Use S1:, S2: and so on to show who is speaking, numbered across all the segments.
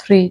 S1: 3।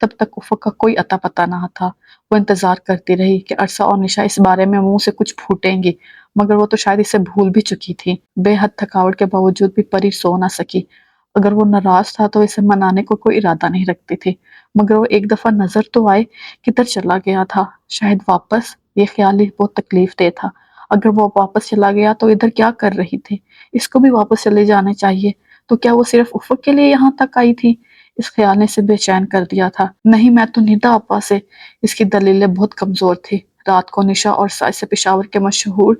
S1: تب تک افق کا کوئی اتا پتہ نہ تھا۔ وہ انتظار کرتی رہی کہ عرصہ اور نشا اس بارے میں منہ سے کچھ پھوٹیں گی، مگر وہ تو شاید اسے بھول بھی چکی تھی۔ بے حد تھکاوٹ کے باوجود بھی پری سو نہ سکی۔ اگر وہ ناراض تھا تو اسے منانے کو کوئی ارادہ نہیں رکھتی تھی، مگر وہ ایک دفعہ نظر تو آئے، کدھر چلا گیا تھا؟ شاید واپس؟ یہ خیال ہی بہت تکلیف دہ تھا۔ اگر وہ واپس چلا گیا تو ادھر کیا کر رہی تھی؟ اس کو بھی واپس چلے جانا چاہیے، تو کیا وہ صرف افق کے لیے یہاں تک آئی تھی؟ اس خیال نے اسے بے چین کر دیا تھا۔ نہیں، میں تو ندا آپا سے۔ اس کی دلیلیں بہت کمزور تھی۔ رات کو نشا اور اسے پشاور کے مشہور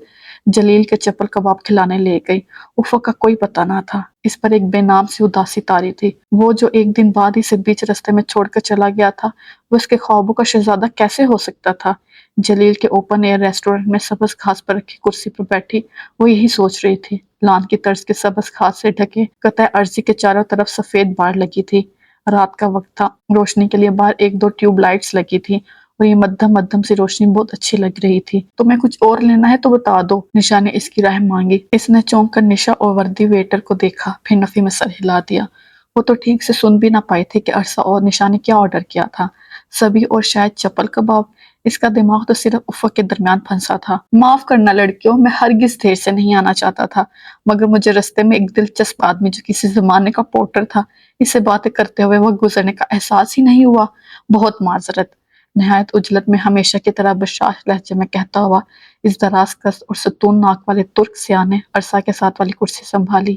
S1: جلیل کے چپل کباب کھلانے لے گئی۔ افق کا کوئی پتہ نہ تھا۔ اس پر ایک بے نام سی اداسی طاری تھی۔ وہ جو ایک دن بعد اسے بیچ رستے میں چھوڑ کر چلا گیا تھا، وہ اس کے خوابوں کا شہزادہ کیسے ہو سکتا تھا؟ جلیل کے اوپن ایئر ریسٹورنٹ میں سبز گھاس پر رکھی کرسی پر بیٹھی وہ یہی سوچ رہی تھی۔ لان کی طرز کے سبز گھاس سے ڈھکے قطع ارضی کے چاروں طرف سفید بار لگی تھی۔ رات کا وقت تھا، روشنی کے لیے باہر ایک دو ٹیوب لائٹس لگی تھی اور یہ مدھم مدھم سی روشنی بہت اچھی لگ رہی تھی۔ تمہیں کچھ اور لینا ہے تو بتا دو، نشا نے اس کی راہ مانگی۔ اس نے چونک کر نشا اور وردی ویٹر کو دیکھا، پھر نفی میں سر ہلا دیا۔ وہ تو ٹھیک سے سن بھی نہ پائی تھی کہ عرصہ اور نشا نے کیا آرڈر کیا تھا۔ سبھی اور شاید چپل کباب۔ اس کا دماغ تو صرف افق کے درمیان پھنسا تھا۔ معاف کرنا لڑکیوں، میں ہرگز دیر سے نہیں آنا چاہتا تھا، مگر مجھے رستے میں ایک دلچسپ آدمی جو کسی زمانے کا پورٹر تھا، اس سے باتیں کرتے ہوئے وقت گزرنے کا احساس ہی نہیں ہوا۔ بہت معذرت۔ نہایت عجلت میں ہمیشہ کی طرح بشاش لہجے میں کہتا ہوا اس دراز قد اور ستون ناک والے ترک سیاہ نے عرصہ کے ساتھ والی کرسی سنبھالی۔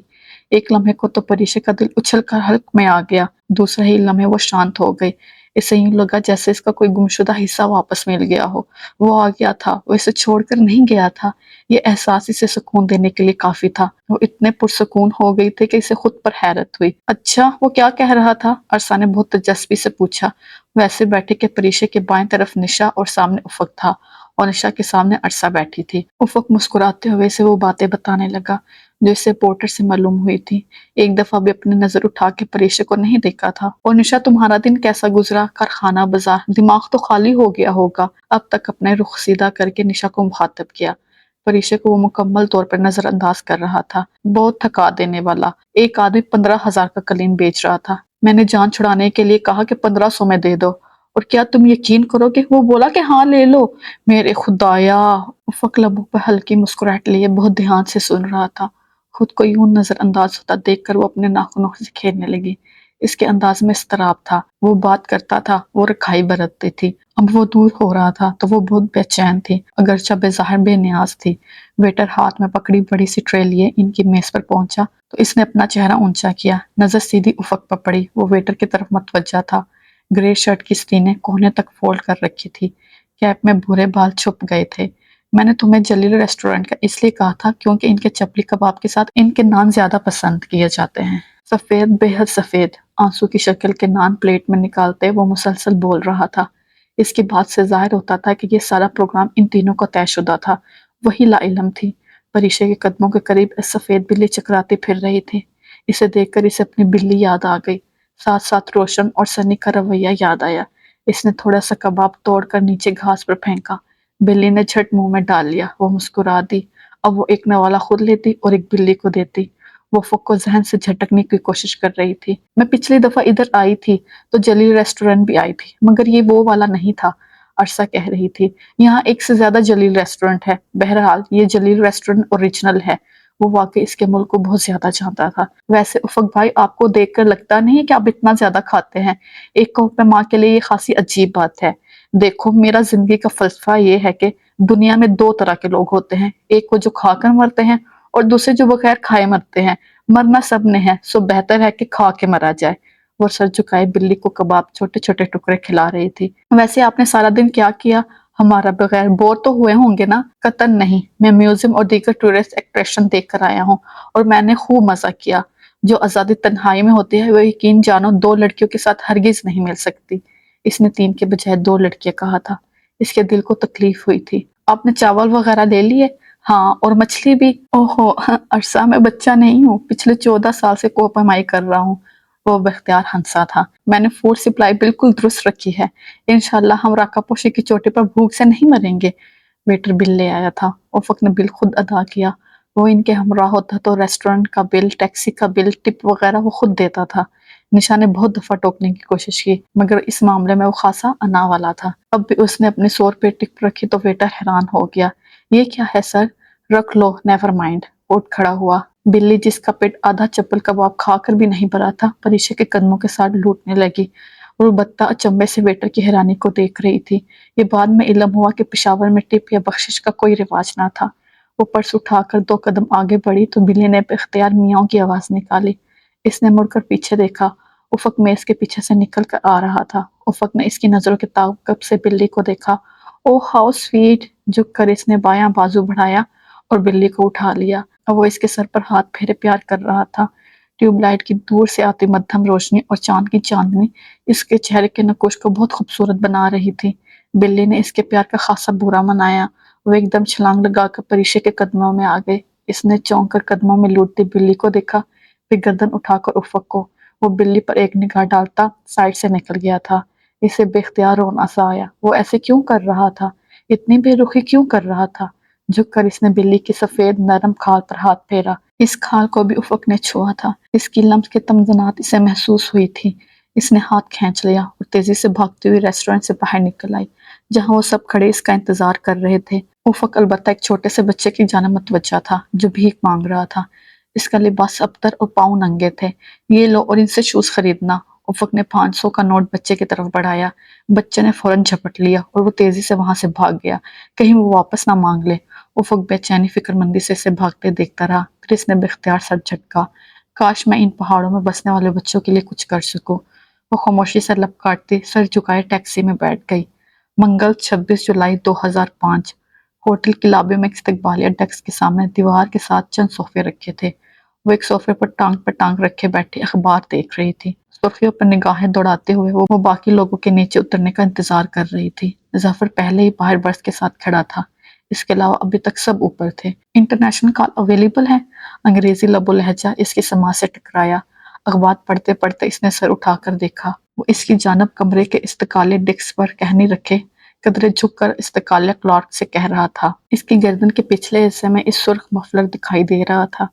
S1: ایک لمحے کو تو پریشے کا دل اچھل کر حلق میں آ گیا، دوسرے ہی لمحے وہ شانت ہو گئی۔ اسے یوں لگا جیسے اس کا کوئی گمشدہ حصہ واپس مل گیا ہو۔ وہ آ گیا تھا، وہ اسے چھوڑ کر نہیں گیا تھا۔ یہ احساس اسے سکون دینے کے لیے کافی تھا۔ وہ اتنے پرسکون ہو گئی تھی کہ اسے خود پر حیرت ہوئی۔ اچھا، وہ کیا کہہ رہا تھا؟ عرصہ نے بہت دلچسپی سے پوچھا۔ ویسے بیٹھے کہ پریشے کے بائیں طرف نشا اور سامنے افق تھا، اور نشا کے سامنے عرصہ بیٹھی تھی۔ افق مسکراتے ہوئے اسے وہ باتیں بتانے لگا جو اسے پورٹر سے معلوم ہوئی تھی۔ ایک دفعہ بھی اپنی نظر اٹھا کے پریشے کو نہیں دیکھا تھا۔ اور نشا، تمہارا دن کیسا گزرا؟ کارخانہ بازار، دماغ تو خالی ہو گیا ہوگا۔ اب تک اپنے رخ سیدھا کر کے نشا کو مخاطب کیا۔ پریشے کو وہ مکمل طور پر نظر انداز کر رہا تھا۔ بہت تھکا دینے والا۔ ایک آدمی 15,000 کا قلیم بیچ رہا تھا۔ میں نے جان چھڑانے کے لیے کہا کہ 1500 میں دے دو، اور کیا تم یقین کرو گے وہ بولا کہ ہاں لے لو۔ میرے خدایا! افق لبوں پر ہلکی مسکراہٹ لیے بہت دھیان سے سن رہا تھا۔ خود کو یوں نظر انداز ہوتا دیکھ کر وہ اپنے ناخنوں سے کھیلنے لگی۔ اس کے انداز میں اضطراب تھا۔ وہ بات کرتا تھا، وہ رکھائی برتتی تھی۔ اب وہ دور ہو رہا تھا تو وہ بہت بے چین تھی، اگرچہ بظاہر بے نیاز تھی۔ ویٹر ہاتھ میں پکڑی بڑی سی ٹرے لیے ان کی میز پر پہنچا تو اس نے اپنا چہرہ اونچا کیا، نظر سیدھی افق پر پڑی۔ وہ ویٹر کی طرف متوجہ تھا۔ گرے شرٹ کی سینے کوہنے تک فولڈ کر رکھی تھی، کیپ میں بھورے بال چھپ گئے تھے۔ میں نے تمہیں جلیل ریسٹورنٹ کا اس لیے کہا تھا کیونکہ ان کے چپلی کباب کے ساتھ ان کے نان زیادہ پسند کیے جاتے ہیں۔ سفید، بے حد سفید، آنسو کی شکل کے نان پلیٹ میں نکالتے وہ مسلسل بول رہا تھا۔ اس کی بات سے ظاہر ہوتا تھا کہ یہ سارا پروگرام ان تینوں کا طے شدہ تھا۔ وہی لا علم تھی۔ پریشے کے قدموں کے قریب ایک سفید بلی چکراتی پھر رہی تھی۔ اسے دیکھ کر اسے اپنی بلی یاد آ گئی، ساتھ ساتھ روشن اور سنی کا رویہ یاد آیا۔ اس نے تھوڑا سا کباب توڑ کر نیچے گھاس پر پھینکا۔ بلی نے جھٹ منہ میں ڈال لیا۔ وہ مسکرا دی۔ اب وہ ایک نوالا خود لیتی اور ایک بلی کو دیتی۔ وہ افق کو ذہن سے جھٹکنے کی کوشش کر رہی تھی۔ میں پچھلی دفعہ ادھر آئی تھی تو جلیل ریسٹورنٹ بھی آئی تھی، مگر یہ وہ والا نہیں تھا، عرصہ کہہ رہی تھی۔ یہاں ایک سے زیادہ جلیل ریسٹورنٹ ہے۔ بہرحال یہ جلیل ریسٹورنٹ اوریجنل ہے۔ وہ واقعی اس کے ملک کو بہت زیادہ جانتا تھا۔ ویسے افق بھائی، آپ کو دیکھ کر لگتا نہیں کہ آپ اتنا زیادہ کھاتے ہیں۔ ایک کوہ پیما کے لیے یہ خاصی عجیب بات ہے۔ دیکھو، میرا زندگی کا فلسفہ یہ ہے کہ دنیا میں دو طرح کے لوگ ہوتے ہیں، ایک وہ جو کھا کر مرتے ہیں اور دوسرے جو بغیر کھائے مرتے ہیں۔ مرنا سب نے ہے، سو بہتر ہے کہ کھا کے مرا جائے۔ وہ سر جھکائے بلی کو کباب چھوٹے چھوٹے ٹکڑے کھلا رہی تھی۔ ویسے آپ نے سارا دن کیا کیا؟ ہمارا بغیر بور تو ہوئے ہوں گے نا؟ قطعاً نہیں، میں میوزیم اور دیگر ٹورسٹ اٹریکشن دیکھ کر آیا ہوں اور میں نے خوب مزہ کیا۔ جو آزادی تنہائی میں ہوتی ہے وہ یقین جانو دو لڑکیوں کے ساتھ ہرگز نہیں مل سکتی۔ اس نے 3 کے بجائے 2 لڑکیاں کہا تھا۔ اس کے دل کو تکلیف ہوئی تھی۔ آپ نے چاول وغیرہ لے لیے؟ ہاں، اور مچھلی بھی۔ اوہو عرصہ، میں بچہ نہیں ہوں، پچھلے 14 سال سے کوہ پیمائی کر رہا ہوں۔ وہ باختیار ہنسا تھا۔ میں نے فوڈ سپلائی بالکل درست رکھی ہے، انشاءاللہ ہم راکا پوشی کی چوٹی پر بھوک سے نہیں مریں گے۔ ویٹر بل لے آیا تھا۔ افق نے بل خود ادا کیا۔ وہ ان کے ہمراہ ہوتا تو ریسٹورنٹ کا بل، ٹیکسی کا بل، ٹپ وغیرہ وہ خود دیتا تھا۔ نشا نے بہت دفعہ ٹوکنے کی کوشش کی مگر اس معاملے میں وہ خاصا انا والا تھا۔ اب بھی اس نے اپنی 100 روپے ٹک رکھی تو ویٹر حیران ہو گیا۔ یہ کیا ہے سر؟ رکھ لو، نیور مائنڈ۔ اٹھ کھڑا ہوا۔ بلی جس کا پیٹ آدھا چپل کباب کھا کر بھی نہیں بھرا تھا پریشا کے قدموں کے ساتھ لوٹنے لگی اور بتہ اچنبے سے ویٹر کی حیرانی کو دیکھ رہی تھی۔ یہ بعد میں علم ہوا کہ پشاور میں ٹپ یا بخشش کا کوئی رواج نہ تھا۔ وہ پرس اٹھا کر 2 قدم آگے بڑھی تو بلی نے بے اختیار میاؤں کی آواز نکالی۔ اس نے مڑ کر پیچھے دیکھا۔ افق میز کے پیچھے سے نکل کر آ رہا تھا۔ افق نے اس کی نظروں کے تعاقب سے بلی کو دیکھا۔ اوہ ہاؤ سویٹ! جھک کر اس نے بایاں بازو بڑھایا اور بلی کو اٹھا لیا۔ اب وہ اس کے سر پر ہاتھ پھیرے پیار کر رہا تھا۔ ٹیوب لائٹ کی دور سے آتی مدھم روشنی اور چاند کی چاندنی اس کے چہرے کے نقوش کو بہت خوبصورت بنا رہی تھی۔ بلی نے اس کے پیار کا خاصا برا منایا۔ وہ ایک دم چھلانگ لگا کر پریشے کے قدموں میں آ گئی۔ اس نے چونک کر قدموں میں لوٹتی بلی کو دیکھا، پھر گردن اٹھا کر افق کو۔ وہ بلی پر ایک نگاہ ڈالتا سائڈ سے نکل گیا تھا۔ اسے بے اختیار رونا سا آیا۔ وہ ایسے کیوں کر رہا تھا؟ اتنی بے رخی کیوں کر رہا تھا؟ جھک کر اس نے بلی کی سفید نرم کھال پر ہاتھ پھیرا۔ اس کھال کو بھی افق نے چھوا تھا۔ اس کی لمس کے تمزنات اسے محسوس ہوئی تھی۔ اس نے ہاتھ کھینچ لیا اور تیزی سے بھاگتی ہوئی ریسٹورنٹ سے باہر نکل آئی جہاں وہ سب کھڑے اس کا انتظار کر رہے تھے۔ افق البتہ ایک چھوٹے سے بچے کی جانب متوجہ تھا جو بھیک مانگ رہا تھا۔ اس کا لباس ابتر اور پاؤں ننگے تھے۔ یہ لو اور ان سے شوز خریدنا۔ افق نے 500 کا نوٹ بچے کی طرف بڑھایا۔ بچے نے فوراً جھپٹ لیا اور وہ تیزی سے وہاں سے بھاگ گیا کہیں وہ واپس نہ مانگ لے۔ افق بے چینی فکر مندی سے اسے بھاگتے دیکھتا رہا، پھر اس نے بے اختیار سر جھٹکا۔ کاش میں ان پہاڑوں میں بسنے والے بچوں کے لیے کچھ کر سکوں۔ وہ خاموشی سے لب کاٹتی سر جھکائے ٹیکسی میں بیٹھ گئی۔ منگل 26 جولائی 2005۔ ہوٹل کی لابی میں استقبالیہ ڈیسک کے سامنے دیوار کے ساتھ چند صوفے رکھے تھے۔ وہ ایک صوفے پر ٹانگ رکھے بیٹھی اخبار دیکھ رہی تھی۔ صوفیوں پر نگاہیں دوڑاتے ہوئے وہ باقی لوگوں کے نیچے اترنے کا انتظار کر رہی تھی۔ ظفر پہلے ہی باہر برس کے ساتھ کھڑا تھا۔ اس کے علاوہ ابھی تک سب اوپر تھے۔ انٹرنیشنل کال اویلیبل ہے؟ انگریزی لب و لہجہ اس کی سماعت سے ٹکرایا۔ اخبار پڑھتے پڑھتے اس نے سر اٹھا کر دیکھا۔ وہ اس کی جانب کمرے کے استقالیہ ڈیسک پر کہنی رکھے قدرے جھک کر استقالیہ کلارک سے کہہ رہا تھا۔ اس کی گردن کے پچھلے حصے میں اس سرخ مفلر دکھائی دے رہا تھا۔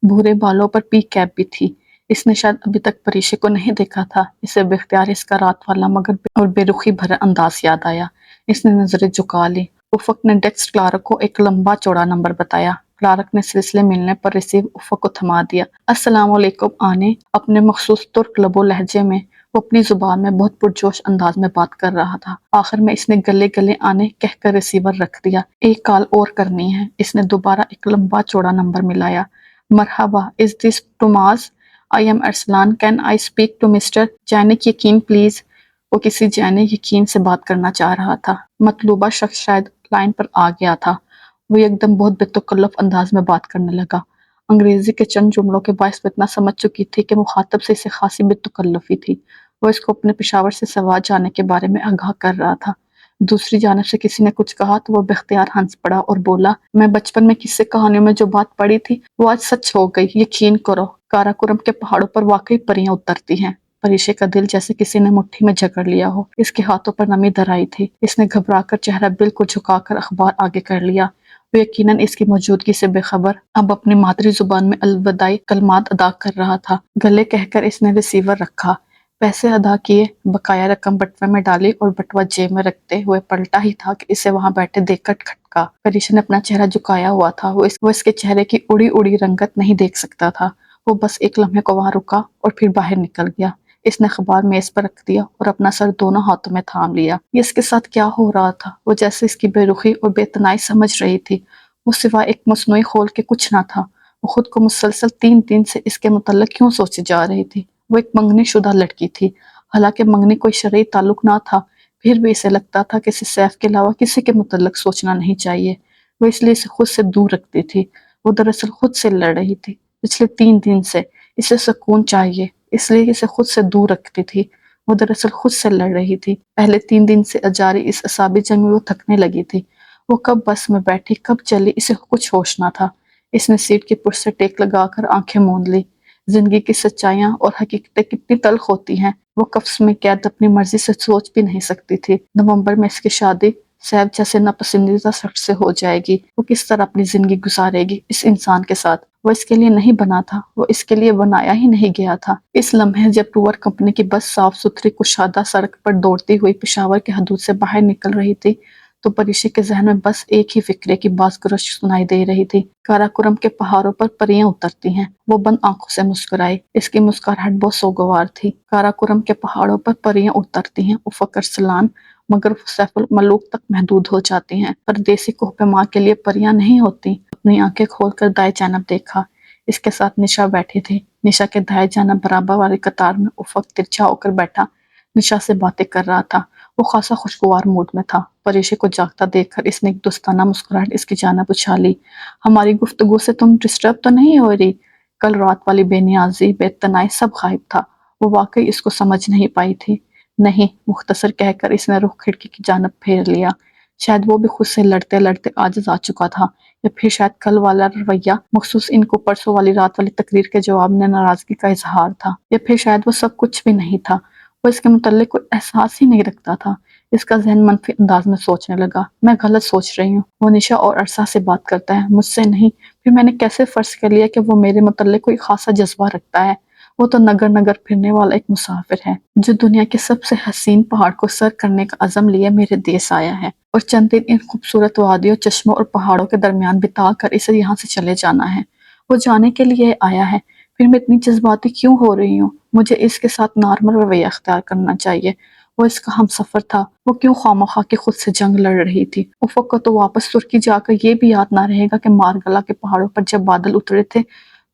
S1: بھورے بالوں پر پی کیپ بھی تھی۔ اس نے شاید ابھی تک پریشے کو نہیں دیکھا تھا۔ اسے بے اختیار اس کا رات والا مگر بے رخی بھرا انداز یاد آیا۔ اس نے نظریں جھکا لی۔ افق نے ڈیسک کلارک کو ایک لمبا چوڑا نمبر بتایا۔ کلارک نے سلسلے ملنے پر ریسیو افق کو تھما دیا۔ السلام علیکم آنے۔ اپنے مخصوص ترک لب و لہجے میں وہ اپنی زبان میں بہت پرجوش انداز میں بات کر رہا تھا۔ آخر میں اس نے گلے گلے آنے کہہ کر ریسیور رکھ دیا۔ ایک کال اور کرنی ہے۔ اس نے دوبارہ ایک لمبا چوڑا نمبر ملایا۔ مرحبا، is this Tomas? I am Arsalan, can I speak to mister جینک یقین پلیز؟ وہ کسی جینک یقین سے بات کرنا چاہ رہا تھا۔ مطلوبہ شخص شاید لائن پر آ گیا تھا۔ وہ ایک دم بہت بے تکلف انداز میں بات کرنے لگا۔ انگریزی کے چند جملوں کے باعث وہ اتنا سمجھ چکی تھی کہ مخاطب سے اسے خاصی بے تکلفی تھی۔ وہ اس کو اپنے پشاور سے سوات جانے کے بارے میں آگاہ کر رہا تھا۔ دوسری جانب سے کسی نے کچھ کہا تو وہ بے اختیار ہنس پڑا اور بولا، میں بچپن میں قصے کہانیوں میں جو بات پڑھی تھی وہ آج سچ ہو گئی، یقین کرو، کاراکورم کے پہاڑوں پر واقعی پریاں اترتی ہیں۔ پریشے کا دل جیسے کسی نے مٹھی میں جکڑ لیا ہو۔ اس کے ہاتھوں پر نمی در آئی تھی۔ اس نے گھبرا کر چہرہ بالکل جھکا کر اخبار آگے کر لیا۔ وہ یقیناً اس کی موجودگی سے بے خبر اب اپنی مادری زبان میں الوداعی کلمات ادا کر رہا تھا۔ گلے کہہ کر اس نے ریسیور رکھا۔ پیسے ادا کیے، بقایا رقم بٹوے میں ڈالی اور بٹوا جیب میں رکھتے ہوئے پلٹا ہی تھا کہ اسے وہاں بیٹھے دیکھ کر کھٹکا۔ پریشا نے اپنا چہرہ جھکایا ہوا تھا۔ وہ اس کے چہرے کی اڑی اڑی رنگت نہیں دیکھ سکتا تھا۔ وہ بس ایک لمحے کو وہاں رکا اور پھر باہر نکل گیا۔ اس نے اخبار میز پر رکھ دیا اور اپنا سر دونوں ہاتھوں میں تھام لیا۔ یہ اس کے ساتھ کیا ہو رہا تھا؟ وہ جیسے اس کی بے رخی اور بے تنائی سمجھ رہی تھی۔ وہ سوائے ایک مصنوعی خول کے کچھ نہ تھا۔ وہ خود کو مسلسل 3 دن سے اس کے متعلق کیوں سوچے جا رہی تھی؟ وہ ایک منگنی شدہ لڑکی تھی۔ حالانکہ منگنی کوئی شرعی تعلق نہ تھا، پھر بھی اسے لگتا تھا کہ اسے سیف کے علاوہ کسی کے متعلق سوچنا نہیں چاہیے۔ وہ اس لیے اسے خود سے دور رکھتی تھی۔ وہ دراصل خود سے لڑ رہی تھی۔ پچھلے 3 دن سے اسے سکون چاہیے، اس لیے اسے خود سے دور رکھتی تھی۔ وہ دراصل خود سے لڑ رہی تھی۔ پہلے 3 دن سے جاری اس اعصابی جنگ میں وہ تھکنے لگی تھی۔ وہ کب بس میں بیٹھی، کب چلی، اسے کچھ ہوش نہ تھا۔ اس نے سیٹ کی پشت سے ٹیک لگا کر آنکھیں موند لی۔ زندگی کی سچائیاں اور حقیقتیں کتنی تلخ ہوتی ہیں، وہ قفس میں قید اپنی مرضی سے سوچ بھی نہیں سکتی تھی۔ نومبر میں اس کی شادی سیب جیسے ناپسندیدہ شخص سے ہو جائے گی، وہ کس طرح اپنی زندگی گزارے گی اس انسان کے ساتھ؟ وہ اس کے لیے نہیں بنا تھا، وہ اس کے لیے بنایا ہی نہیں گیا تھا۔ اس لمحے جب ٹور کمپنی کی بس صاف ستھری کشادہ سڑک پر دوڑتی ہوئی پشاور کی حدود سے باہر نکل رہی تھی تو پریشے کے ذہن میں بس ایک ہی فکرے کی باز گرش سنائی دے رہی تھی۔ کاراکورم کے پہاڑوں پر پریاں اترتی ہیں۔ وہ بند آنکھوں سے مسکرائی۔ اس کی مسکراہٹ بہت سوگوار تھی۔ کاراکورم کے پہاڑوں پر پریاں اترتی ہیں، افق ارسلان، مگر وہ سیف الملوک تک محدود ہو جاتی ہیں۔ پردیسی کوہ پیما کے لیے پریاں نہیں ہوتی۔ اپنی آنکھیں کھول کر دائیں جانب دیکھا۔ اس کے ساتھ نشا بیٹھی تھی۔ نشا کے دائیں جانب برابر والی قطار میں افق ترچھا ہو کر بیٹھا نشا سے باتیں کر رہا تھا۔ وہ خاصا خوشگوار موڈ میں تھا۔ پریشے کو جاگتا دیکھ کر اس نے ایک دوستانہ مسکراہٹ اس کی جانب اچھالی۔ ہماری گفتگو سے تم ڈسٹرب تو نہیں ہو رہی؟ کل رات والی بے نیازی، بے اعتنائی سب غائب تھا۔ وہ واقعی اس کو سمجھ نہیں پائی تھی۔ نہیں، مختصر کہہ کر اس نے رخ کھڑکی کی جانب پھیر لیا۔ شاید وہ بھی خود سے لڑتے لڑتے عاجز آ چکا تھا، یا پھر شاید کل والا رویہ مخصوص ان کو پرسوں والی رات والی تقریر کے جواب میں ناراضگی کا اظہار تھا، یا پھر شاید وہ سب کچھ بھی نہیں تھا۔ وہ اس کے متعلق کوئی احساس ہی نہیں رکھتا تھا۔ اس کا ذہن منفی انداز میں سوچنے لگا، میں غلط سوچ رہی ہوں۔ وہ نشا اور عرصہ سے بات کرتا ہے، مجھ سے نہیں۔ پھر میں نے کیسے فرض کر لیا کہ وہ میرے متعلق کوئی خاصا جذبہ رکھتا ہے؟ وہ تو نگر نگر پھرنے والا ایک مسافر ہے جو دنیا کے سب سے حسین پہاڑ کو سر کرنے کا عزم لیے میرے دیس آیا ہے، اور چند دن ان خوبصورت وادیوں، چشموں اور پہاڑوں کے درمیان بتا کر اسے یہاں سے چلے جانا ہے۔ وہ جانے کے لیے آیا ہے، پھر میں اتنی جذباتی کیوں ہو رہی ہوں؟ مجھے اس کے ساتھ نارمل رویہ اختیار کرنا چاہیے۔ وہ اس کا ہمسفر تھا، وہ کیوں خوامخواہ کے خود سے جنگ لڑ رہی تھی؟ افق کو تو واپس ترکی جا کر یہ بھی یاد نہ رہے گا کہ مارگلا کے پہاڑوں پر جب بادل اترے تھے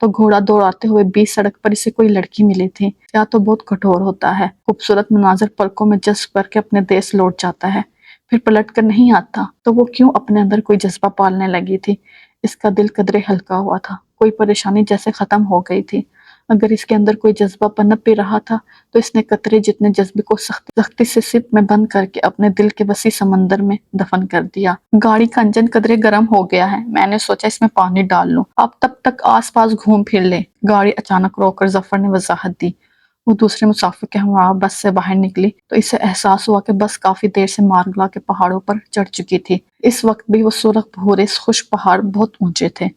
S1: تو گھوڑا دوڑاتے ہوئے بیچ سڑک پر اسے کوئی لڑکی ملی تھی۔ یا تو بہت کٹھور ہوتا ہے، خوبصورت مناظر پلکوں میں جذب کر کے اپنے دیس لوٹ جاتا ہے، پھر پلٹ کر نہیں آتا۔ تو وہ کیوں اپنے اندر کوئی جذبہ پالنے لگی تھی؟ اس کا دل قدرے ہلکا ہوا تھا، کوئی پریشانی جیسے ختم ہو گئی تھی۔ اگر اس کے اندر کوئی جذبہ پنپ بھی رہا تھا تو اس نے قطرے جتنے جذبے کو سختی سے سپ میں بند کر کے اپنے دل کے وسیع سمندر میں دفن کر دیا۔ گاڑی کا انجن قدرے گرم ہو گیا ہے، میں نے سوچا اس میں پانی ڈال لوں، آپ تب تک آس پاس گھوم پھر لیں۔ گاڑی اچانک روک کر ظفر نے وضاحت دی۔ وہ دوسرے مسافر کے ہمراہ بس سے باہر نکلی تو اسے احساس ہوا کہ بس کافی دیر سے مارگلا کے پہاڑوں پر چڑھ چکی تھی۔ اس وقت بھی وہ سرخ بھورے خشک پہاڑ بہت اونچے تھے۔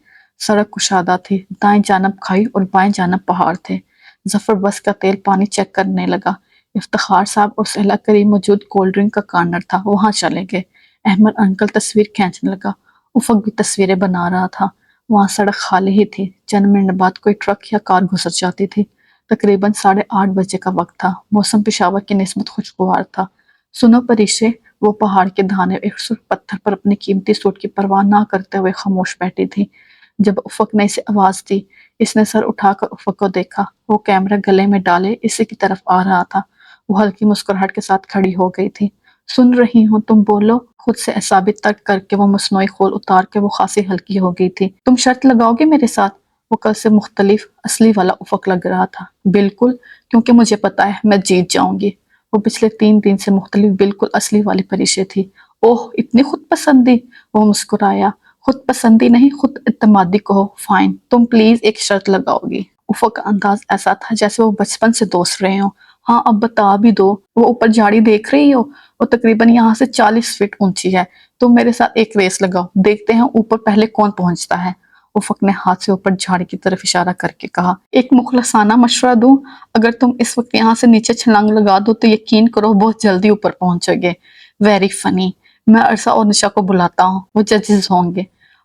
S1: سڑک کشادہ تھی، دائیں جانب کھائی اور بائیں جانب پہاڑ تھے۔ ظفر بس کا تیل پانی چیک کرنے لگا۔ افتخار صاحب اور سہلا کریم موجود کولڈ ڈرنک کا کارنر تھا، وہاں چلے گئے۔ احمد انکل تصویر کھینچنے لگا، افق بھی تصویریں بنا رہا تھا۔ وہاں سڑک خالی ہی تھی، چند منٹ بعد کوئی ٹرک یا کار گزر جاتی تھی۔ تقریباً 8:30 بجے کا وقت تھا، موسم پشاور کی نسبت خوشگوار تھا۔ سنو پریشے، وہ پہاڑ کے دھانے ایک سرخ پتھر پر اپنے قیمتی سوٹ کی پرواہ نہ کرتے ہوئے خاموش بیٹھی تھی۔ جب افق نے اسے آواز دی، اس نے سر اٹھا کر افق کو دیکھا۔ وہ کیمرہ گلے میں ڈالے اسی کی طرف آ رہا تھا۔ وہ ہلکی مسکراہٹ کے ساتھ کھڑی ہو گئی تھی۔ سن رہی ہوں، تم بولو۔ خود سے اعصابی ترک کر کے وہ مصنوعی خول اتار کے وہ خاصی ہلکی ہو گئی تھی۔ تم شرط لگاؤ گے میرے ساتھ؟ وہ کل سے مختلف اصلی والا افق لگ رہا تھا۔ بالکل، کیونکہ مجھے پتا ہے میں جیت جاؤں گی۔ وہ پچھلے 3 دن سے مختلف بالکل اصلی والی پریشے تھی۔ اوہ، اتنی خود پسندی؟ وہ مسکرایا۔ خود پسندی نہیں، خود اعتمادی کہو۔ فائن، تم پلیز ایک شرط لگاؤ گی۔ افق کا انداز ایسا تھا جیسے وہ بچپن سے دوست رہے ہوں۔ ہاں، اب بتا بھی دو۔ وہ اوپر جھاڑی دیکھ رہی ہو؟ وہ تقریباً یہاں سے 40 فٹ اونچی ہے۔ تم میرے ساتھ ایک ریس لگاؤ، دیکھتے ہیں اوپر پہلے کون پہنچتا ہے۔ افق نے ہاتھ سے اوپر جھاڑی کی طرف اشارہ کر کے کہا، ایک مخلصانہ مشورہ دوں؟ اگر تم اس وقت یہاں سے نیچے چھلانگ لگا دو تو یقین کرو بہت جلدی اوپر پہنچو گے۔ Very funny. میں عرصہ اور نشا کو بلاتا ہوں، وہ ججز ہوں گے۔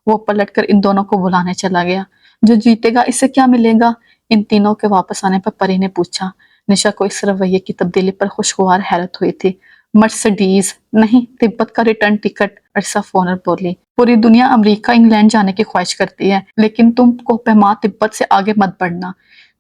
S1: وہ پلٹ کر ان دونوں کو بلانے چلا گیا۔ جو جیتے گا اسے کیا ملے گا؟ ان تینوں کے واپس آنے پر پری نے پوچھا۔ نشا کو اس رویے کی تبدیلی پر خوشگوار حیرت ہوئی تھی۔ مرسڈیز نہیں، تبت کا ریٹرن ٹکٹ، عرصہ فونر بولی۔ پوری دنیا امریکہ انگلینڈ جانے کی خواہش کرتی ہے، لیکن تم کوہ پیما تبت سے آگے مت بڑھنا۔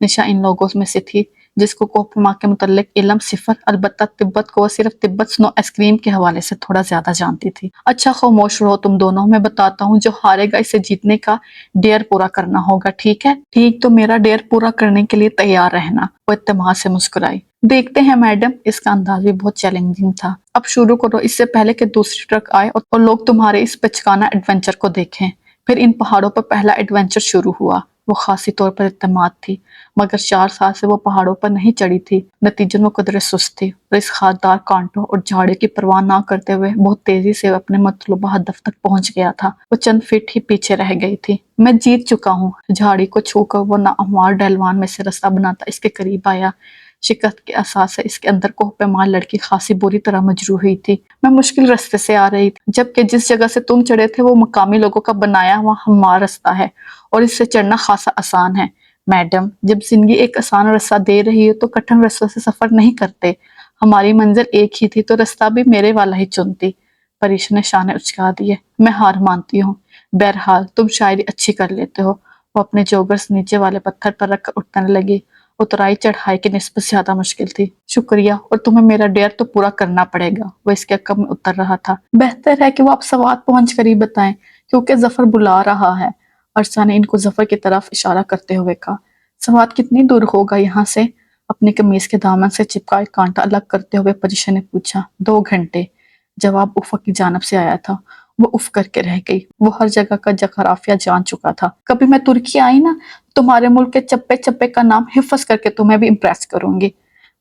S1: نشا ان لوگوں میں سے تھی جس کو کوہ پیما کے متعلق علم صفر، البتہ تبت کو وہ صرف تبت سنو آئس کریم کے حوالے سے تھوڑا زیادہ جانتی تھی۔ اچھا خاموش رہو تم دونوں، میں بتاتا ہوں، جو ہارے گا اسے جیتنے کا ڈیئر پورا کرنا ہوگا، ٹھیک ہے؟ ٹھیک، تو میرا ڈیئر پورا کرنے کے لیے تیار رہنا۔ وہ اعتماد سے مسکرائی۔ دیکھتے ہیں میڈم۔ اس کا انداز بھی بہت چیلنجنگ تھا۔ اب شروع کرو، اس سے پہلے کہ دوسری ٹرک آئے اور لوگ تمہارے اس بچکانہ ایڈونچر کو دیکھیں۔ پھر ان پہاڑوں پر پہلا ایڈونچر شروع ہوا۔ وہ خاصی طور پر اعتماد تھی، مگر 4 سال سے وہ پہاڑوں پر نہیں چڑھی تھی۔ نتیجن وہ قدرے سست تھی اور اس خاردار کانٹوں اور جھاڑیوں کی پرواہ نہ کرتے ہوئے بہت تیزی سے اپنے مطلوبہ ہدف تک پہنچ گیا تھا۔ وہ چند فٹ ہی پیچھے رہ گئی تھی۔ میں جیت چکا ہوں۔ جھاڑی کو چھو کر وہ ناہموار ڈھلوان میں سے رستہ بناتا اس کے قریب آیا۔ شکست کے احساس سے اس کے اندر کوہ پیما لڑکی خاصی بری طرح مجروح ہوئی تھی۔ میں مشکل رستے سے آ رہی تھی، جبکہ جس جگہ سے تم چڑھے تھے وہ مقامی لوگوں کا بنایا ہوا ہموار رستہ ہے اور اس سے چڑھنا خاصا آسان ہے۔ میڈم، جب زندگی ایک آسان رستہ دے رہی ہے تو کٹھن رستوں سے سفر نہیں کرتے۔ ہماری منزل ایک ہی تھی تو رستہ بھی میرے والا ہی چنتی۔ پریش نے شانے اچکا دیے۔ میں ہار مانتی ہوں۔ بہرحال تم شاعری اچھی کر لیتے ہو۔ وہ اپنے جوگرز نیچے والے پتھر پر رکھ کر اٹھنے لگی۔ اترائی چڑھائی کی نسبت زیادہ مشکل تھی۔ شکریہ، اور تمہیں میرا ڈیر تو پورا کرنا پڑے گا۔ وہ اس کے عقب میں اتر رہا تھا۔ بہتر ہے کہ وہ آپ سوات پہنچ کر ہی بتائیں، کیونکہ ظفر بلا رہا ہے۔ عرصہ نے ان کو ظفر کی طرف اشارہ کرتے ہوئے کہا۔ سوات کتنی دور ہوگا یہاں سے؟ اپنی قمیض کے دامن سے چپکا ایک کانٹا الگ کرتے ہوئے پریشا نے پوچھا۔ 2 گھنٹے، جواب افق کی جانب سے آیا تھا۔ وہ اف کر کے رہ گئی۔ وہ ہر جگہ کا جغرافیہ جان چکا تھا۔ کبھی میں ترکی آئی نا، تمہارے ملک کے چپے چپے کا نام حفظ کر کے تمہیں بھی امپریس کروں گی۔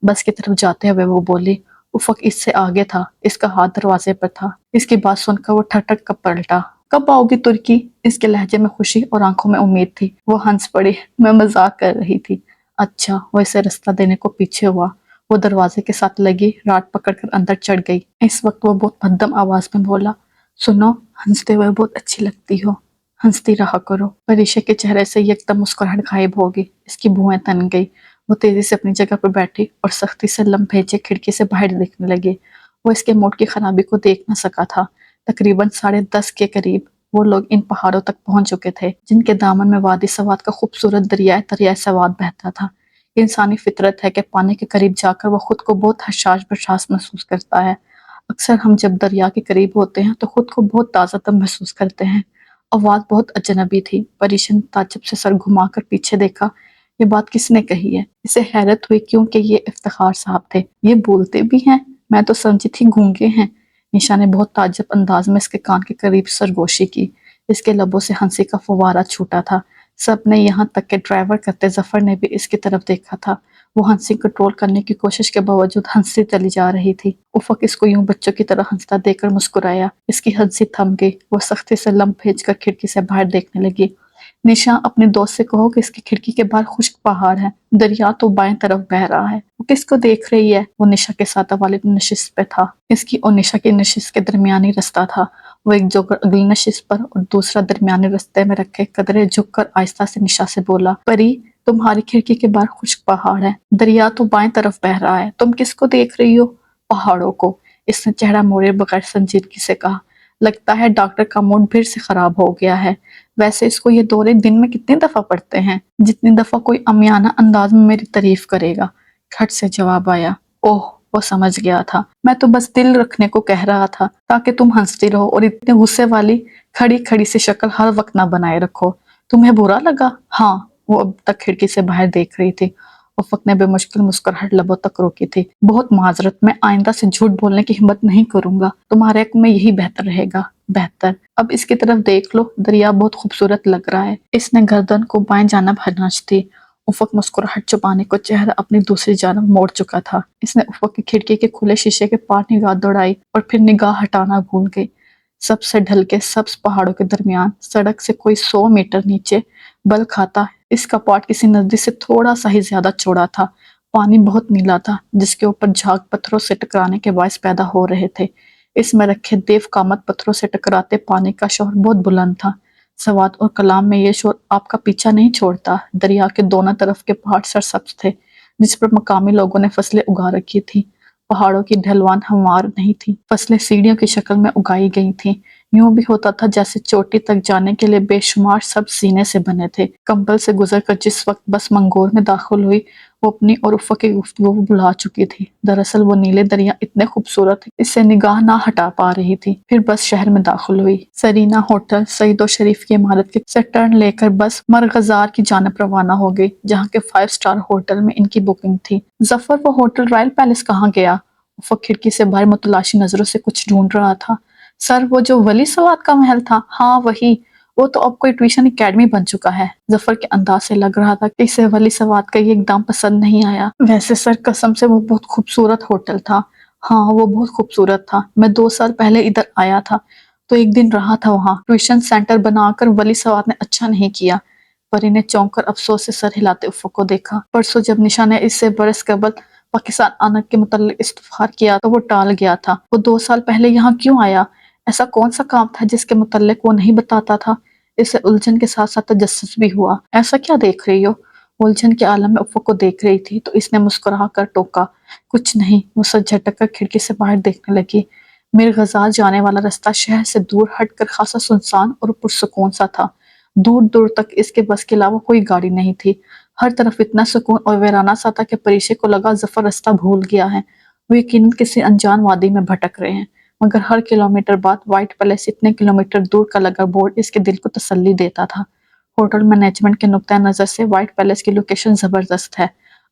S1: بس کی طرف جاتے ہوئے وہ بولی۔ افق اس سے آگے تھا، اس کا ہاتھ دروازے پر تھا۔ اس کی بات سن کر وہ ٹھٹک کر پلٹا۔ کب آؤ گی ترکی؟ اس کے لہجے میں خوشی اور آنکھوں میں امید تھی۔ وہ ہنس پڑی۔ میں مذاق کر رہی تھی۔ اچھا، وہ اسے رستہ دینے کو پیچھے ہوا۔ وہ دروازے کے ساتھ لگی راڈ پکڑ کر اندر چڑھ گئی۔ اس وقت وہ بہت مدھم آواز میں بولا۔ سنو، ہنستے ہوئے بہت اچھی لگتی ہو، ہنستی رہا کرو۔ پریشا کے چہرے سے یکدم مسکراہٹ غائب ہوگی۔ اس کی بھویں تن گئی۔ وہ تیزی سے اپنی جگہ پر بیٹھی اور سختی سے لم بھیجے کھڑکی سے باہر دیکھنے لگی۔ وہ اس کے موڈ کی خرابی کو دیکھ نہ سکا تھا۔ تقریباً 10:30 کے قریب وہ لوگ ان پہاڑوں تک پہنچ چکے تھے جن کے دامن میں وادی سوات کا خوبصورت دریائے سوات بہتا تھا۔ انسانی فطرت ہے کہ پانی کے قریب جا کر وہ خود کو بہت حساس بحثاس محسوس کرتا ہے۔ اکثر ہم جب دریا کے قریب ہوتے ہیں تو خود کو بہت تازہ تر محسوس کرتے ہیں۔ آواز بہت اجنبی تھی۔ پریشا نے تعجب سے سر گھما کر پیچھے دیکھا۔ یہ بات کس نے کہی ہے؟ اسے حیرت ہوئی کیونکہ یہ افتخار صاحب تھے۔ یہ بولتے بھی ہیں؟ میں تو سمجھی تھی گونگے ہیں۔ نشا نے بہت تعجب انداز میں اس کے کان کے قریب سرگوشی کی۔ اس کے لبوں سے ہنسی کا فوارہ چھوٹا تھا۔ سب نے، یہاں تک کہ ڈرائیور کرتے ظفر نے بھی اس کی طرف دیکھا تھا۔ وہ ہنسی کنٹرول کرنے کی کوشش کے باوجود ہنستی چلی جا رہی تھی۔ افق اس کو یوں بچوں کی طرح ہنستا دیکھ کر مسکرایا۔ اس کی ہنسی تھم گئی۔ وہ سختی سے لم بھیج کر کھڑکی سے باہر دیکھنے لگی۔ نشا، اپنے دوست سے کہو کہ اس کی کھڑکی کے باہر خشک پہاڑ ہے، دریا تو بائیں طرف بہہ رہا ہے۔ وہ کس کو دیکھ رہی ہے؟ وہ نشا کے ساتھ والد نشست پہ تھا۔ اس کی اور نشا کی نشست کے درمیانی رستہ تھا۔ وہ ایک جوگر اگلی نشست پر اور دوسرا درمیانی رستے میں رکھے قدرے جھک کر آہستہ سے نشا سے بولا۔ پری، تمہاری کھڑکی کے باہر خشک پہاڑ ہے، دریا تو بائیں طرف بہہ رہا ہے، تم کس کو دیکھ رہی ہو؟ پہاڑوں کو۔ اس نے چہرہ موڑے بغیر سنجیدگی سے کہا۔ لگتا ہے ڈاکٹر کا موڈ پھر سے خراب ہو گیا ہے۔ ویسے اس کو یہ دورے دن میں کتنی دفعہ پڑتے ہیں؟ جتنی دفعہ کوئی عامیانہ انداز میں میری تعریف کرے گا، کھٹ سے جواب آیا۔ اوہ، وہ سمجھ گیا تھا۔ میں تو بس دل رکھنے کو کہہ رہا تھا تاکہ تم ہنستی رہو اور اتنے غصے والی کھڑی کھڑی سی شکل ہر وقت نہ بنائے رکھو۔ تمہیں برا لگا؟ ہاں۔ وہ اب تک کھڑکی سے باہر دیکھ رہی تھی۔ افق نے بے مشکل مسکراہٹ لبوں تک روکی تھی۔ بہت معذرت، میں آئندہ سے جھوٹ بولنے کی ہمت نہیں کروں گا۔ تمہارے حق میں یہی بہتر رہے گا۔ بہتر؟ اب اس کی طرف دیکھ لو، دریا بہت خوبصورت لگ رہا ہے۔ اس نے گردن کو بائیں جانب ہنچتی۔ افق مسکراہٹ چھپانے کو چہرہ اپنی دوسری جانب موڑ چکا تھا۔ اس نے افق کی کھڑکی کے کھلے شیشے کے پار نگاہ دوڑائی اور پھر نگاہ ہٹانا بھول گئی۔ سب سے ڈھل کے سبز پہاڑوں کے درمیان سڑک سے کوئی 100 میٹر نیچے بل کھاتا اس کا پاٹ کسی ندی سے تھوڑا سا ہی زیادہ چوڑا تھا۔ پانی بہت نیلا تھا جس کے اوپر جھاگ پتھروں سے ٹکرانے کے باعث پیدا ہو رہے تھے۔ اس میں رکھے دیو کامت پتھروں سے ٹکراتے پانی کا شور بہت بلند تھا۔ سوات اور کلام میں یہ شور آپ کا پیچھا نہیں چھوڑتا۔ دریا کے دونوں طرف کے پہاڑ سرسبز تھے جس پر مقامی لوگوں نے فصلیں اگا رکھی تھیں۔ پہاڑوں کی ڈھلوان ہموار نہیں تھی، فصلیں سیڑھیوں کی شکل میں اگائی گئی تھیں۔ یوں بھی ہوتا تھا جیسے چوٹی تک جانے کے لیے بے شمار سبز زینے سے بنے تھے۔ کمبل سے گزر کر جس وقت بس منگور میں داخل ہوئی، وہ اپنی اور افق کی گفتگو بھلا چکی تھی۔ دراصل وہ نیلے دریا اتنے خوبصورت تھے اس سے نگاہ نہ ہٹا پا رہی تھی۔ پھر بس شہر میں داخل ہوئی۔ سرینا ہوٹل سعید و شریف کی عمارت سے ٹرن لے کر بس مرغزار کی جانب روانہ ہو گئی جہاں کے 5 اسٹار ہوٹل میں ان کی بکنگ تھی۔ ظفر، وہ ہوٹل رائل پیلس کہاں گیا؟ افق کھڑکی سے باہر متلاشی نظروں سے کچھ ڈھونڈ رہا تھا۔ سر، وہ جو ولی سوات کا محل تھا؟ ہاں وہی۔ وہ تو اب کوئی ٹیوشن اکیڈمی بن چکا ہے۔ ظفر کے انداز سے لگ رہا تھا کہ اسے ولی سواد کا یہ اقدام پسند نہیں آیا۔ ویسے سر قسم سے وہ بہت خوبصورت ہوٹل تھا۔ ہاں وہ بہت خوبصورت تھا، میں 2 سال پہلے ادھر آیا تھا تو ایک دن رہا تھا وہاں۔ ٹیوشن سینٹر بنا کر ولی سواد نے اچھا نہیں کیا۔ پری نے چونک کر افسوس سے سر ہلاتے افق کو دیکھا۔ پرسوں جب نشا نے اس سے برس قبل پاکستان آنے کے متعلق استفسار کیا تو وہ ٹال گیا تھا۔ وہ 2 سال پہلے یہاں کیوں آیا؟ ایسا کون سا کام تھا جس کے متعلق وہ نہیں بتاتا تھا؟ اسے الجھن کے ساتھ ساتھ تجسس بھی ہوا۔ ایسا کیا دیکھ رہی ہو؟ وہ الجھن کے عالم میں افق کو دیکھ رہی تھی تو اس نے مسکرا کر ٹوکا، کچھ نہیں۔ وہ سر جھٹک کر کھڑکی سے باہر دیکھنے لگی۔ میر غزال جانے والا رستہ شہر سے دور ہٹ کر خاصا سنسان اور پرسکون سا تھا۔ دور دور تک اس کے بس کے علاوہ کوئی گاڑی نہیں تھی۔ ہر طرف اتنا سکون اور ویرانہ سا تھا کہ پریشے کو لگا ظفر رستہ بھول گیا ہے۔ وہ یقیناً کسی انجان وادی میں بھٹک رہے ہیں، مگر ہر کلومیٹر بعد وائٹ پیلس اتنے کلومیٹر دور کا لگا بورڈ اس کے دل کو تسلی دیتا تھا۔ ہوٹل مینجمنٹ کے نقطہ نظر سے وائٹ پیلس کی لوکیشن زبردست ہے۔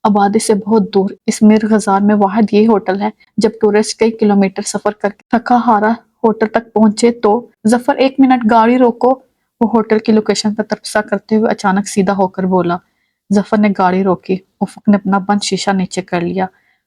S1: آبادی سے بہت دور اس میر غزال میں واحد یہ ہوٹل ہے۔ جب ٹورسٹ کئی کلومیٹر سفر کر کے تھکا ہارا ہوٹل تک پہنچے تو ظفر 1 منٹ گاڑی روکو، وہ ہوٹل کی لوکیشن پر تبصرہ کرتے ہوئے اچانک سیدھا ہو کر بولا۔ ظفر نے گاڑی روکی، افق نے اپنا بند شیشہ نیچے کر لیا۔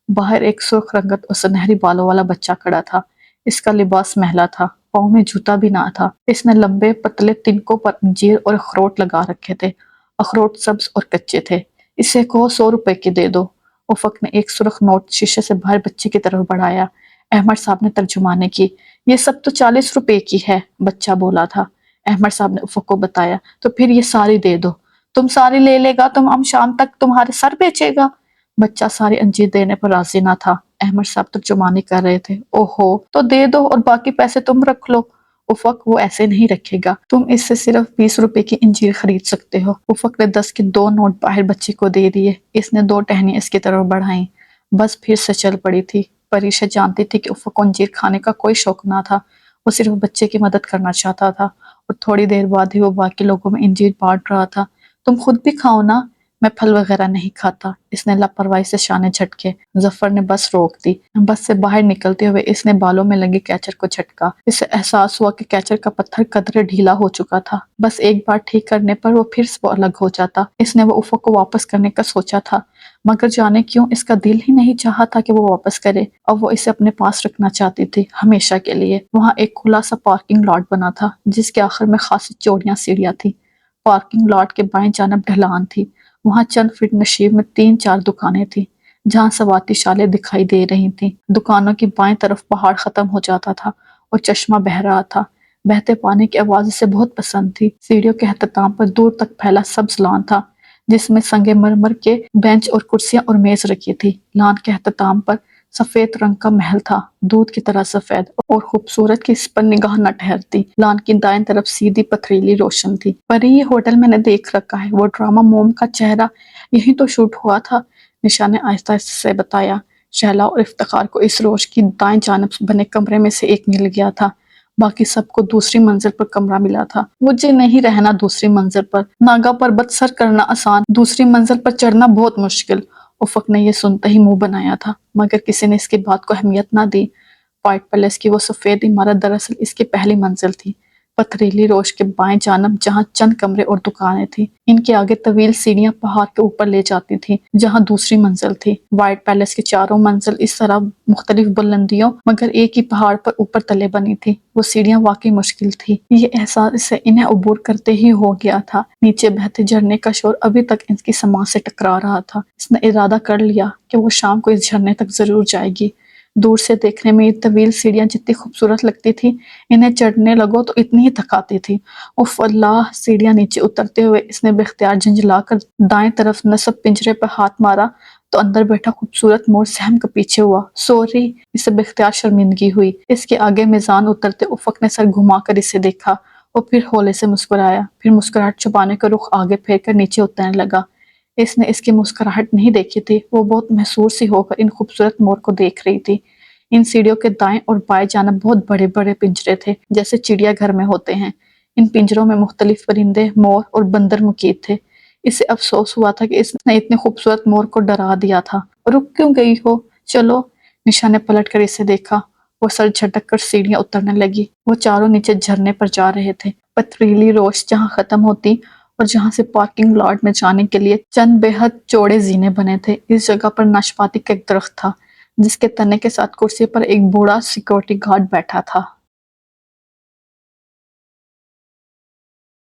S1: باہر ایک سرخ رنگت اور سنہری بالوں والا بچہ کھڑا تھا۔ اس کا لباس میلا تھا، پاؤں میں جوتا بھی نہ تھا۔ اس نے لمبے پتلے تنکوں پر انجیر اور اخروٹ لگا رکھے تھے۔ اخروٹ سبز اور کچے تھے۔ اسے کہو 100 روپے کی دے دو۔ افق نے ایک سرخ نوٹ شیشے سے باہر بچے کی طرف بڑھایا۔ احمد صاحب نے ترجمانی کی۔ یہ سب تو 40 روپے کی ہے، بچہ بولا تھا۔ احمد صاحب نے افق کو بتایا۔ تو پھر یہ ساری دے دو۔ تم ساری لے لے گا تو ہم شام تک تمہارے سر بیچے گا۔ بچہ ساری انجیر دینے پر راضی نہ تھا۔ احمد صاحب ترجمانی کر رہے تھے۔ اوہو، تو دے دو اور باقی پیسے تم رکھ لو۔ افق وہ ایسے نہیں رکھے گا، تم اس سے صرف 20 روپے کی انجیر خرید سکتے ہو۔ افق نے 10 کے 2 نوٹ باہر بچے کو دے دیے۔ اس نے 2 ٹہنیاں اس کی طرف بڑھائیں۔ بس پھر سے چل پڑی تھی۔ پریشا جانتی تھی کہ افق کو انجیر کھانے کا کوئی شوق نہ تھا، وہ صرف بچے کی مدد کرنا چاہتا تھا، اور تھوڑی دیر بعد ہی وہ باقی لوگوں میں انجیر بانٹ رہا تھا۔ تم خود بھی کھاؤ نا، میں پھل وغیرہ نہیں کھاتا، اس نے لاپرواہی سے شانے جھٹکے۔ ظفر نے بس روک دی۔ بس سے باہر نکلتے ہوئے اس نے بالوں میں لگے کیچر کو جھٹکا۔ اسے احساس ہوا کہ کیچر کا پتھر قدرے ڈھیلا ہو چکا تھا، بس ایک بار ٹھیک کرنے پر وہ پھر سے الگ ہو جاتا۔ اس نے وہ افق کو واپس کرنے کا سوچا تھا، مگر جانے کیوں اس کا دل ہی نہیں چاہا تھا کہ وہ واپس کرے۔ اب وہ اسے اپنے پاس رکھنا چاہتی تھی، ہمیشہ کے لیے۔ وہاں ایک کھلا سا پارکنگ لاٹ بنا تھا جس کے آخر میں خاصی چوڑیاں سیڑھیاں تھیں۔ پارکنگ لاٹ کے بائیں جانب ڈھلان تھی۔ وہاں چند فٹ نشیب میں 3-4 دکانیں تھیں جہاں سواتی شالیں دکھائی دے رہی تھیں۔ دکانوں کی بائیں طرف پہاڑ ختم ہو جاتا تھا اور چشمہ بہہ رہا تھا۔ بہتے پانی کی آواز اسے بہت پسند تھی۔ سیڑھیوں کے اختتام پر دور تک پھیلا سبز لان تھا جس میں سنگ مرمر کے بینچ اور کرسیاں اور میز رکھی تھی۔ لان کے اختتام پر سفید رنگ کا محل تھا، دودھ کی طرح سفید اور خوبصورت کہ اس پر نگاہ نہ ٹھہرتی۔ لان کی دائیں طرف سیدھی پتھریلی روشن تھی۔ پری یہ ہوٹل میں نے دیکھ رکھا ہے، وہ ڈرامہ موم کا چہرہ یہیں تو شوٹ ہوا تھا، نشا نے آہستہ سے بتایا۔ شہلا اور افتخار کو اس روش کی دائیں جانب بنے کمرے میں سے ایک مل گیا تھا، باقی سب کو دوسری منزل پر کمرہ ملا تھا۔ مجھے نہیں رہنا دوسری منزل پر، ناگا پر بت سر کرنا آسان، دوسری منزل پر چڑھنا بہت مشکل۔ افق نے یہ سنتے ہی منہ بنایا تھا، مگر کسی نے اس کی بات کو اہمیت نہ دی۔ وائٹ پیلس کی وہ سفید عمارت دراصل اس کی پہلی منزل تھی، پتھریلی روش کے بائیں جانب جہاں چند کمرے اور دکانیں تھیں۔ ان کے آگے طویل سیڑھیاں پہاڑ کے اوپر لے جاتی تھیں جہاں دوسری منزل تھی۔ وائٹ پیلس کی چاروں منزل اس طرح مختلف بلندیوں مگر ایک ہی پہاڑ پر اوپر تلے بنی تھی۔ وہ سیڑھیاں واقعی مشکل تھی، یہ احساس اسے انہیں عبور کرتے ہی ہو گیا تھا۔ نیچے بہتے جھرنے کا شور ابھی تک اس کی سماعت سے ٹکرا رہا تھا۔ اس نے ارادہ کر لیا کہ وہ شام کو اس جھرنے تک ضرور جائے گی۔ دور سے دیکھنے میں یہ طویل سیڑھیاں جتنی خوبصورت لگتی تھیں، انہیں چڑھنے لگو تو اتنی ہی تھکاتی تھی۔ اف اللہ! سیڑھیاں نیچے اترتے ہوئے اس نے باختیار جھنجھلا کر دائیں طرف نصب پنجرے پر ہاتھ مارا تو اندر بیٹھا خوبصورت مور سہم کر پیچھے ہوا۔ سوری! اسے باختیار شرمندگی ہوئی۔ اس کے آگے میزان اترتے افق نے سر گھما کر اسے دیکھا اور پھر ہولے سے مسکرایا، پھر مسکراہٹ چھپانے کا رخ آگے پھیر کر نیچے اترنے لگا۔ اس نے اس کی مسکراہٹ نہیں دیکھی تھی، وہ بہت محصور سی ہو کر ان خوبصورت مور کو دیکھ رہی تھی۔ ان سیڑھیوں کے دائیں اور بائیں جانب بہت بڑے بڑے پنجرے تھے جیسے چڑیا گھر میں ہوتے ہیں۔ ان پنجروں میں مختلف پرندے، مور اور بندر مقید تھے۔ اسے افسوس ہوا تھا کہ اس نے اتنے خوبصورت مور کو ڈرا دیا تھا۔ رک کیوں گئی ہو؟ چلو! نشا نے پلٹ کر اسے دیکھا۔ وہ سر جھٹک کر سیڑھیاں اترنے لگی۔ وہ چاروں نیچے جھرنے پر جا رہے تھے۔ پتھریلی روش جہاں ختم ہوتی اور جہاں سے پارکنگ لاٹ میں جانے کے لیے چند بے حد چوڑے زینے بنے تھے، اس جگہ پر ناشپاتی کا ایک درخت تھا جس کے تنے کے ساتھ کرسی پر ایک بوڑھا سیکورٹی گارڈ بیٹھا تھا۔